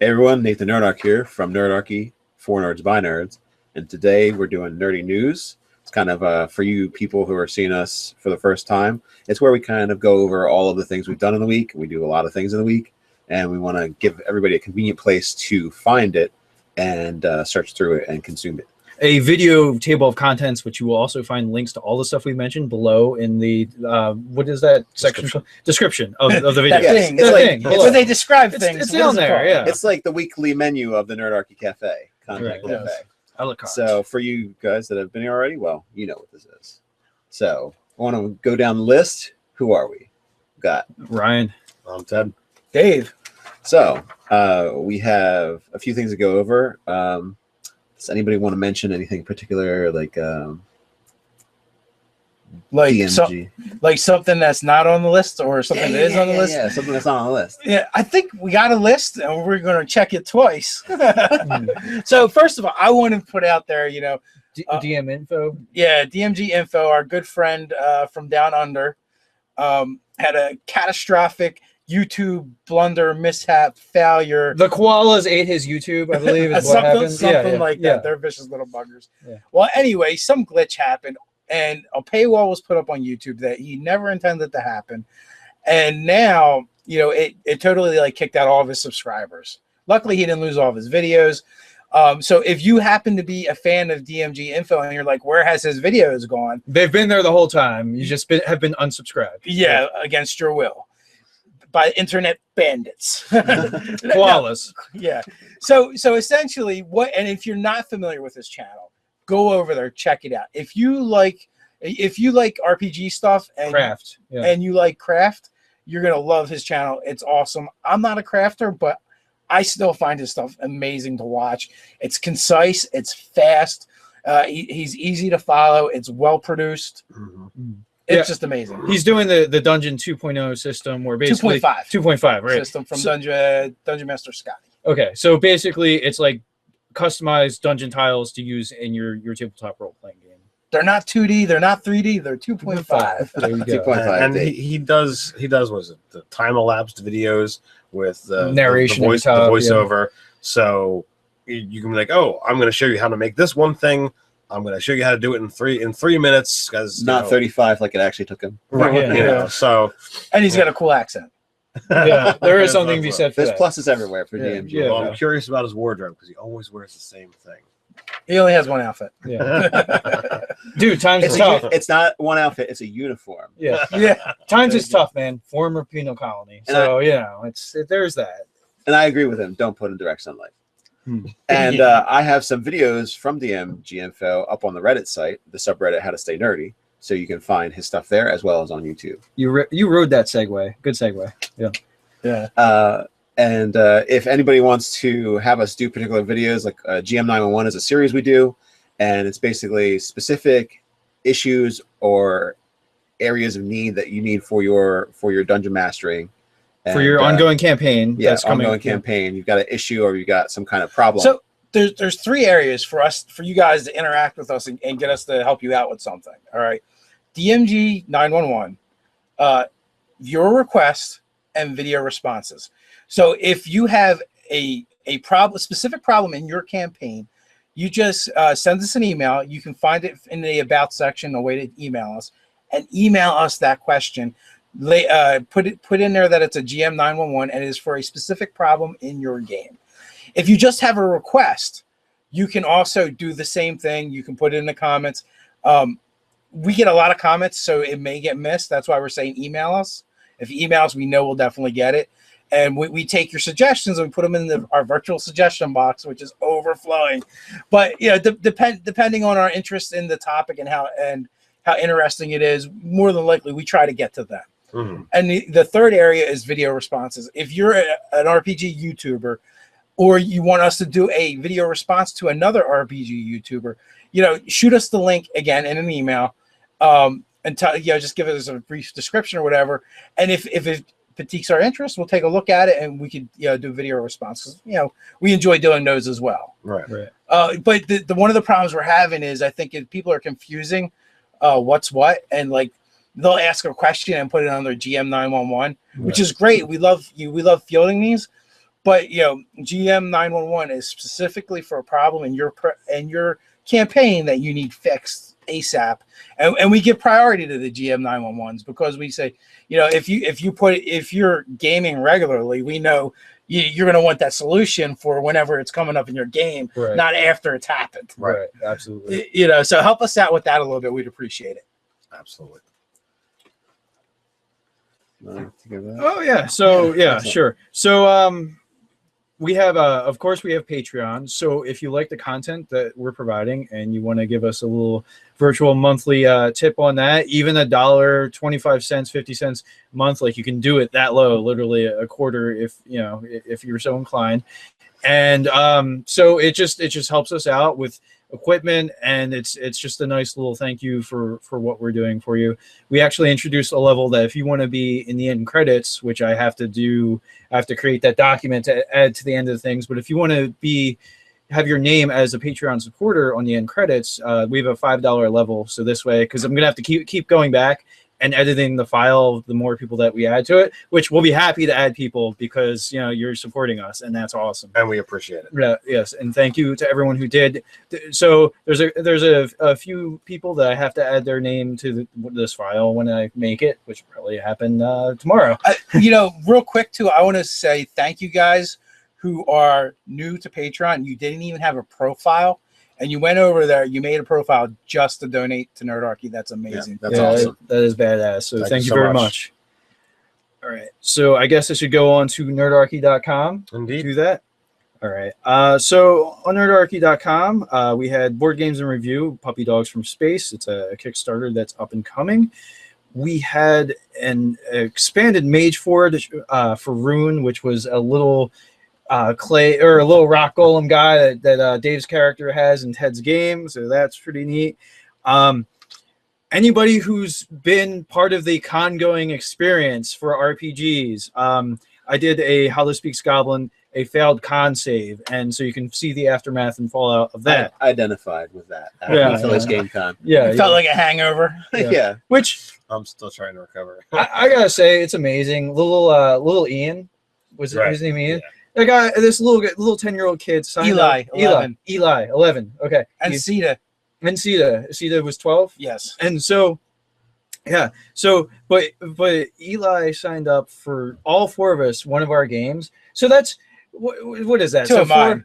Hey everyone, Nathan Nerdarchy here from Nerdarchy, for Nerds by Nerds, and today we're doing nerdy news. It's kind of for you people who are seeing us for the first time. It's where we kind of go over all of the things we've done in the week. We do a lot of things in the week, and we want to give everybody a convenient place to find it and search through it and consume it. A video table of contents, which you will also find links to all the stuff we mentioned below in the what is that section? Description of the video. That thing. It's where they describe things. It's down there, yeah. It's like the weekly menu of the Nerdarchy Cafe, Content Cafe. Yes. So for you guys that have been here already, well, you know what this is. So I want to go down the list. Who are we? We've got Ryan. I'm Ted. Dave. So we have a few things to go over. Does anybody want to mention anything particular, like DMG? Like something that's not on the list, or something that is on the list? Yeah, something that's not on the list. Yeah, I think we got a list, and we're going to check it twice. So first of all, I want to put out there, you know, DMGInfo. Yeah, DMGInfo, our good friend from down under, had a catastrophic YouTube blunder, mishap, failure. The koalas ate his YouTube, I believe, is what happened. Something like that. They're vicious little buggers. Yeah. Well, anyway, some glitch happened, and a paywall was put up on YouTube that he never intended to happen. And now, you know, it totally like kicked out all of his subscribers. Luckily, he didn't lose all of his videos. So if you happen to be a fan of DMGInfo and you're like, where has his videos gone? They've been there the whole time. You just have been unsubscribed. Yeah, against your will. By internet bandits. Koalas. Yeah. So essentially and if you're not familiar with his channel, go over there, check it out. If you like RPG stuff and craft, and you like craft, you're gonna love his channel. It's awesome. I'm not a crafter, but I still find his stuff amazing to watch. It's concise, it's fast, he's easy to follow, it's well produced. Mm-hmm. It's just amazing. He's doing the Dungeon 2.0 system, where basically 2.5, right? System from Dungeon Master Scotty. Okay, so basically it's like customized dungeon tiles to use in your tabletop role-playing game. They're not 2D, they're not 3D, they're 2.5. There you go. 2.5. And he does what is it, the time elapsed videos with the narration, the voiceover. So you can be like, oh, I'm going to show you how to make this one thing. I'm going to show you how to do it in 3 minutes, because not 35 like it actually took him. Right. Yeah. You know, so and he's got a cool accent. Yeah, there is something to be said for There's that. pluses everywhere for DMG. Yeah. Well, I'm curious about his wardrobe, because he always wears the same thing. He only has one outfit. Yeah. Dude, times is tough. It's not one outfit, it's a uniform. Yeah. Yeah. Times is tough, man. Former penal colony. So, you know, there's that. And I agree with him. Don't put in direct sunlight. And I have some videos from DMGInfo up on the Reddit site, the subreddit How to Stay Nerdy, so you can find his stuff there as well as on YouTube. You rode that segue. Good segue. Yeah. Yeah. And if anybody wants to have us do particular videos, like GM911 is a series we do, and it's basically specific issues or areas of need that you need for your dungeon mastering. And, for your ongoing campaign. Yeah, that's coming. Ongoing campaign. You've got an issue or you've got some kind of problem. So there's 3 areas for you guys to interact with us and get us to help you out with something. All right. DMG 911, viewer request, and video responses. So if you have a specific problem in your campaign, you just send us an email. You can find it in the About section, a way to email us, and email us that question. Put in there that it's a GM 911 and it is for a specific problem in your game. If you just have a request, you can also do the same thing. You can put it in the comments. We get a lot of comments, so it may get missed. That's why we're saying email us. If you email us, we know we'll definitely get it. And we take your suggestions and we put them in our virtual suggestion box, which is overflowing. But you know, depending on our interest in the topic and how interesting it is, more than likely we try to get to them. Mm-hmm. And the third area is video responses. If you're an RPG YouTuber, or you want us to do a video response to another RPG YouTuber, you know, shoot us the link again in an email, and just give us a brief description or whatever. And if it piques our interest, we'll take a look at it and we could do video responses. You know, we enjoy doing those as well. Right. But the one of the problems we're having is I think people are confusing what's what, and like they'll ask a question and put it on their GM 911, which is great. We love fielding these, But GM 911 is specifically for a problem in your campaign that you need fixed ASAP, and we give priority to the GM 911s because we say, if you're gaming regularly, we know you're going to want that solution for whenever it's coming up in your game, Right. not after it's happened. Right. Absolutely. So help us out with that a little bit. We'd appreciate it. Absolutely. Oh yeah. So yeah, sure. So we have of course we have Patreon. So if you like the content that we're providing and you want to give us a little virtual monthly tip on that, even $1, 25 cents, 50 cents a month, like you can do it that low, literally a quarter if you're so inclined. And so it just helps us out with equipment, and it's just a nice little thank you for what we're doing for you. We actually introduced a level that if you want to be in the end credits, which I have to create that document to add to the end of things, but if you want to have your name as a Patreon supporter on the end credits, we have a $5 level. So this way, because I'm gonna have to keep going back and editing the file the more people that we add to it, which we'll be happy to add people because you're supporting us, and that's awesome. And we appreciate it. Yeah, yes, and thank you to everyone who did. So there's a few people that I have to add their name to this file when I make it, which will probably happen tomorrow. Real quick too, I want to say thank you guys who are new to Patreon. You didn't even have a profile, and you went over there, you made a profile just to donate to Nerdarchy. That's amazing. Yeah, that's awesome. That is badass. So thank you so very much. All right. So I guess I should go on to nerdarchy.com. Indeed. Do that. All right. So on nerdarchy.com, we had Board Games in Review, Puppy Dogs from Space. It's a Kickstarter that's up and coming. We had an expanded Mageforge for Rune, which was a little clay or a little rock golem guy that Dave's character has in Ted's game, so that's pretty neat. Anybody who's been part of the con-going experience for RPGs, I did a How to Speaks Goblin, a failed con save, and so you can see the aftermath and fallout of that. I identified with that. Philly's Game Con. Yeah, it felt like a hangover. Yeah. Which I'm still trying to recover. I gotta say, it's amazing. Little Ian, was Right. his name Ian? Yeah. I got this little 10-year-old kid signed Eli, up. 11. Eli, 11. Okay. And Sita. And Sita was 12. Yes. And so, yeah. So, but Eli signed up for all four of us, one of our games. So that's what is that? Two so of mine.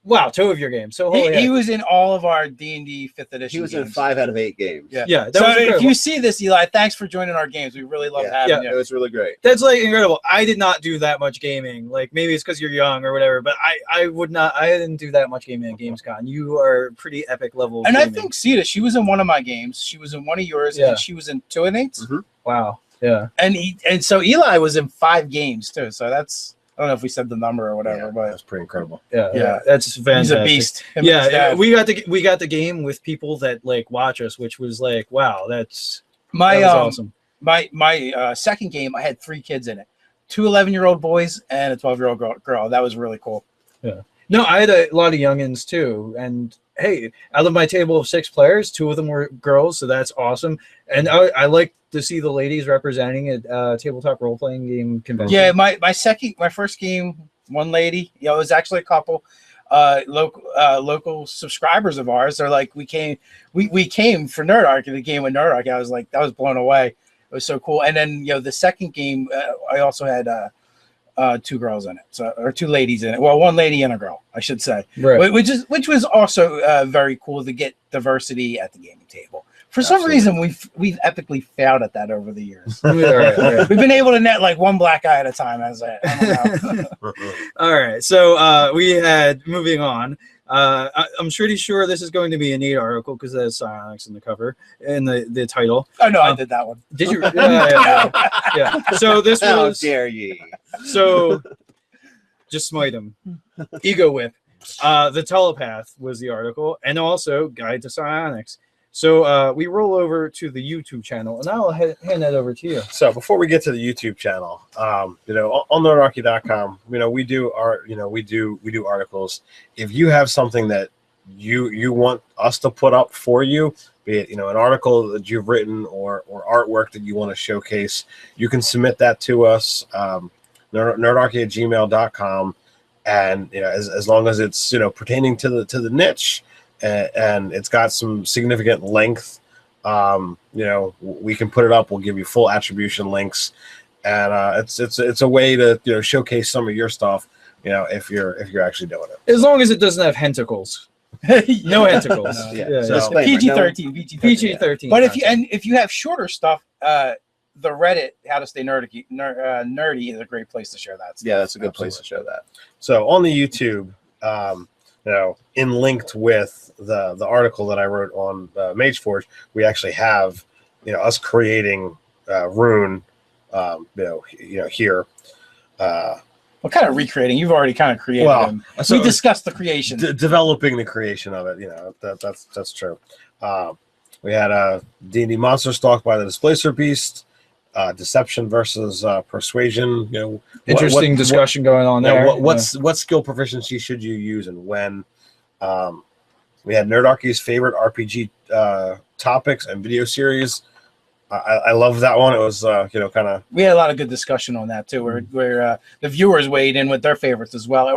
Wow, two of your games. So he was in all of our D&D 5th edition. He was games. in 5 out of 8 games. Yeah. Yeah. So if you see this, Eli, thanks for joining our games. We really love having you. It was really great. That's like incredible. I did not do that much gaming. Like maybe it's because you're young or whatever, but I would not. I didn't do that much gaming at Gamescom. You are pretty epic level. Of and gaming. I think Sita, she was in one of my games. She was in one of yours, Yeah. and she was in 2 and 8s. Mm-hmm. Wow. Yeah. And so Eli was in 5 games too. So that's, I don't know if we said the number or whatever, but That's pretty incredible. Yeah. That's fantastic. he's a beast. Him and his Yeah, dad. we got the game with people that like watch us, which was like, wow, that was my awesome. My second game, I had 3 kids in it, 2 11-year-old boys and a 12-year-old girl. That was really cool. Yeah. No, I had a lot of youngins too, and hey, out of my table of 6 players, 2 of them were girls, so that's awesome. And I like to see the ladies representing a tabletop role-playing game convention. Yeah, my first game, one lady. It was actually a couple. Local subscribers of ours. They're like, we came for Nerdarchy, the game with Nerdarchy. I was like, that was blown away. It was so cool. And then the second game, I also had 2 girls in it, or 2 ladies in it. Well, 1 lady and a girl, I should say. Right. Which was also very cool to get diversity at the gaming table. For some reason, we've epically failed at that over the years. All right. We've been able to net like 1 black eye at a time. I don't know. All right. So we had moving on. I'm pretty sure this is going to be a N.E.R.D article because there's Psionics in the cover in the title. Oh no, I did that one. Did you? Yeah. So this How was. dare ye? So just smite him. Ego whip. The Telepath was the article, and also Guide to Psionics. So we roll over to the YouTube channel, and I'll hand that over to you. So before we get to the YouTube channel, on Nerdarchy.com, we do articles. If you have something that you want us to put up for you, be it an article that you've written or artwork that you want to showcase, you can submit that to us. Nerdarchy@gmail.com. and as long as it's pertaining to the niche, and it's got some significant length, we can put it up. We'll give you full attribution links, and it's a way to showcase some of your stuff. If you're actually doing it, as long as it doesn't have tentacles. No tentacles. So, PG-13. PG-13. But if you have shorter stuff, the Reddit How to Stay Nerdy is a great place to share that stuff. Yeah, that's a good place to show that. So on the YouTube, in linked with the article that I wrote on Mageforge, we actually have us creating Rune, here. What kind of recreating? You've already kind of created them. So we discussed the creation, developing the creation of it. That's true. We had a D&D monster stalked by the Displacer beast. Deception versus persuasion. Interesting discussion going on there. What skill proficiency should you use and when? We had Nerdarchy's favorite RPG topics and video series. I love that one. It was kind of. We had a lot of good discussion on that too, where the viewers weighed in with their favorites as well,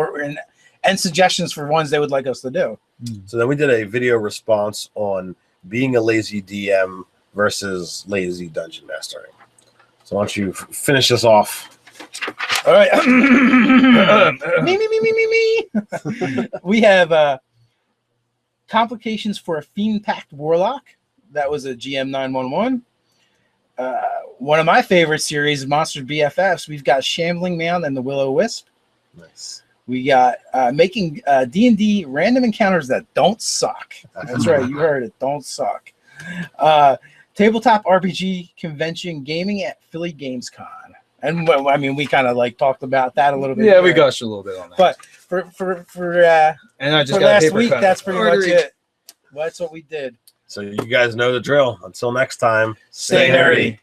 and suggestions for ones they would like us to do. So then we did a video response on being a lazy DM versus lazy dungeon mastering. So why don't you finish this off? All right. me. We have complications for a fiend-packed warlock. That was a GM 911. One of my favorite series, Monsters BFFs, we've got Shambling Man and the Will-O-Wisp. Nice. We got making D&D random encounters that don't suck. That's right, you heard it, don't suck. Tabletop RPG convention gaming at Philly Gamescom. And I mean, we kind of talked about that a little bit. Yeah, we gushed a little bit on that. But for and I just for got last week, that's pretty much it. Well, that's what we did. So you guys know the drill. Until next time, Stay nerdy.